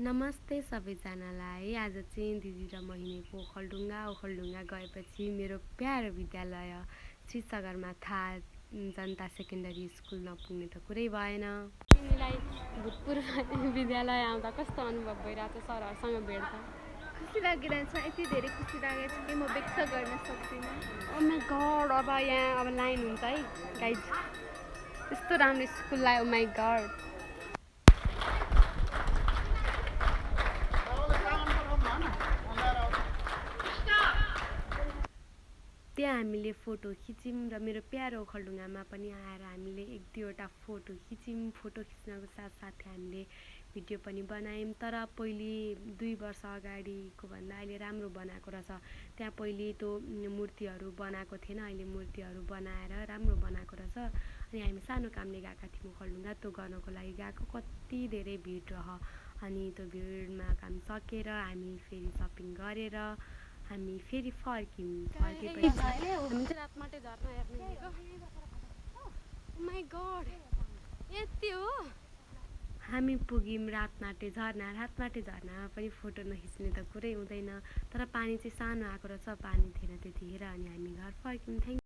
नमस्ते सबैजनालाई। आज चाहिँ दिदी र महिनीको ओखलढुङ्गा गएपछि मेरो प्यारो विद्यालय श्री सगरमाथा जनता सेकेन्डरी स्कुल नपुग्ने त कुरै भएन। तिमीलाई भूतपूर्व विद्यालय आउँदा कस्तो अनुभव भइरहेको छ सरहरूसँग भेट्दा? खुसी लागिरहेछ, यति धेरै खुसी लागेको छ कि म व्यक्त गर्न सक्दिनँ। ओ माई गड, अब यहाँ अब लाइन हुन्छ है गाइज। यस्तो राम्रो स्कुललाई, ओ माई गड। त्यहाँ हामीले फोटो खिच्यौँ र मेरो प्यारो ओखलढुङ्गामा पनि आएर हामीले एक दुईवटा फोटो खिच्यौँ। फोटो खिच्नको साथसाथै हामीले भिडियो पनि बनायौँ। तर पहिले 2 वर्ष अगाडिको भन्दा अहिले राम्रो बनाएको रहेछ। त्यहाँ पहिले त्यो मूर्तिहरू बनाएको थिएन, अहिले मूर्तिहरू बनाएर राम्रो बनाएको रहेछ। अनि हामी सानो कामले गएका थियौँ ओखलढुङ्गा, त्यो गर्नको लागि गएको। कति धेरै भिड रह, अनि त्यो भिडमा काम सकेर हामी फेरि सपिङ गरेर हामी फेरि फर्क्यौँ। फर्केपछि हामी चाहिँ रातमाटे झर्ना हेर्न गएको। ओ माई गड, यति हो? हामी पुग्यौँ रातमाटे झर्ना। रातमाटे झर्नामा पनि फोटो नखिच्ने त कुरै हुँदैन। तर पानी चाहिँ सानो आएको रहेछ, पानी थिएन त्यतिखेर। अनि हामी घर फर्क्यौँ।